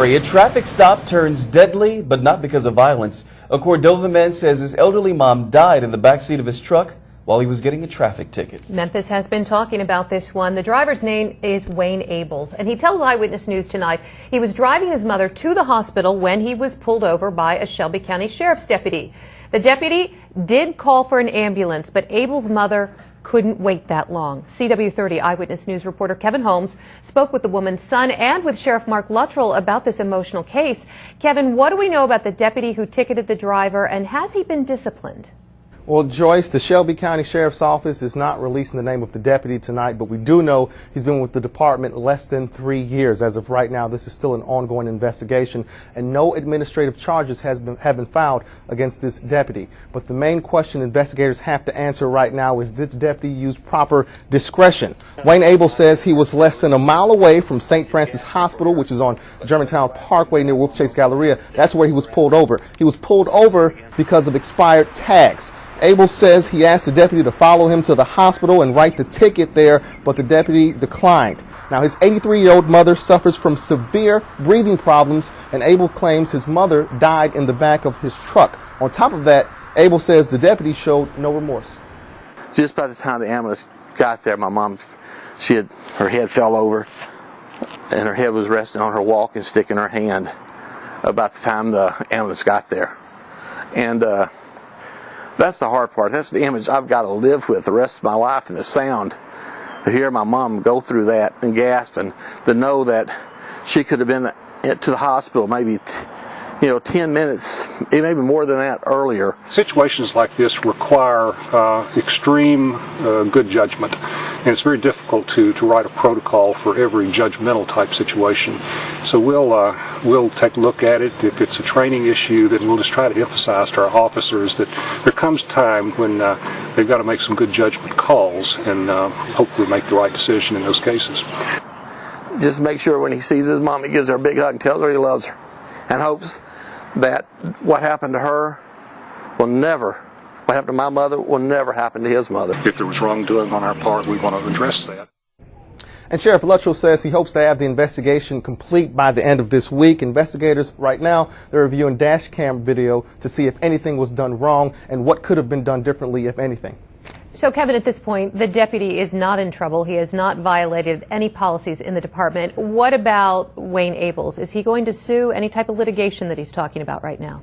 A traffic stop turns deadly, but not because of violence. A Cordova man says his elderly mom died in the backseat of his truck while he was getting a traffic ticket. Memphis has been talking about this one. The driver's name is Wayne Abels, and he tells Eyewitness News tonight he was driving his mother to the hospital when he was pulled over by a Shelby County Sheriff's deputy. The deputy did call for an ambulance, but Abels' mother couldn't wait that long. CW30 Eyewitness News reporter Kevin Holmes spoke with the woman's son and with Sheriff Mark Luttrell about this emotional case. Kevin, what do we know about the deputy who ticketed the driver, and has he been disciplined? Well, Joyce, the Shelby County Sheriff's Office is not releasing the name of the deputy tonight, but we do know he's been with the department less than 3 years. As of right now, this is still an ongoing investigation, and no administrative charges have been filed against this deputy. But the main question investigators have to answer right now is, did the deputy use proper discretion? Wayne Abels says he was less than a mile away from St. Francis Hospital, which is on Germantown Parkway near Wolf Chase Galleria. That's where he was pulled over. He was pulled over because of expired tags. Abels says he asked the deputy to follow him to the hospital and write the ticket there, but the deputy declined. Now, his 83-year-old mother suffers from severe breathing problems, and Abels claims his mother died in the back of his truck. On top of that, Abels says the deputy showed no remorse. Just by the time the ambulance got there, my mom, her head fell over, and her head was resting on her walking stick in her hand about the time the ambulance got there. And that's the hard part. That's the image I've got to live with the rest of my life, and the sound to hear my mom go through that and gasp, and to know that she could have been to the hospital maybe 10 minutes, maybe more than that earlier. Situations like this require extreme good judgment, and it's very difficult to write a protocol for every judgmental type situation. So we'll take a look at it. If it's a training issue, then we'll just try to emphasize to our officers that there comes time when they've got to make some good judgment calls, and hopefully make the right decision in those cases. Just make sure when he sees his mom, he gives her a big hug and tells her he loves her, and hopes that what happened to her will never, what happened to my mother will never happen to his mother. If there was wrongdoing on our part, we want to address that. And Sheriff Luttrell says he hopes to have the investigation complete by the end of this week. Investigators right now, they're reviewing dash cam video to see if anything was done wrong and what could have been done differently, if anything. So, Kevin, at this point, the deputy is not in trouble. He has not violated any policies in the department. What about Wayne Abels? Is he going to sue? Any type of litigation that he's talking about right now?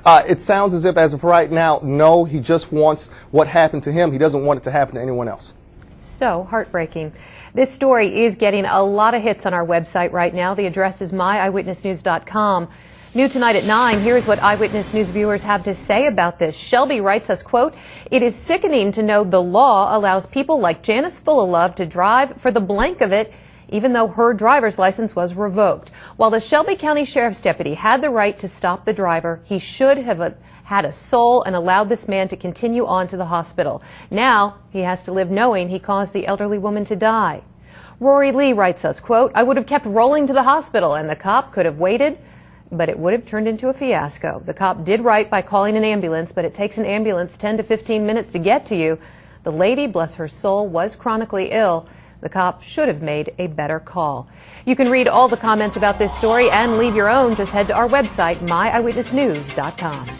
It sounds as if, as of right now, no. He just wants what happened to him. He doesn't want it to happen to anyone else. So heartbreaking. This story is getting a lot of hits on our website right now. The address is myeyewitnessnews.com. New tonight at 9, here's what Eyewitness News viewers have to say about this. Shelby writes us, quote, "It is sickening to know the law allows people like Janice Fullalove to drive for the blank of it, even though her driver's license was revoked. While the Shelby County Sheriff's deputy had the right to stop the driver, he should have had a soul and allowed this man to continue on to the hospital. Now he has to live knowing he caused the elderly woman to die." Rory Lee writes us, quote, "I would have kept rolling to the hospital and the cop could have waited, but it would have turned into a fiasco. The cop did right by calling an ambulance, but it takes an ambulance 10 to 15 minutes to get to you. The lady, bless her soul, was chronically ill. The cop should have made a better call." You can read all the comments about this story and leave your own. Just head to our website, myeyewitnessnews.com.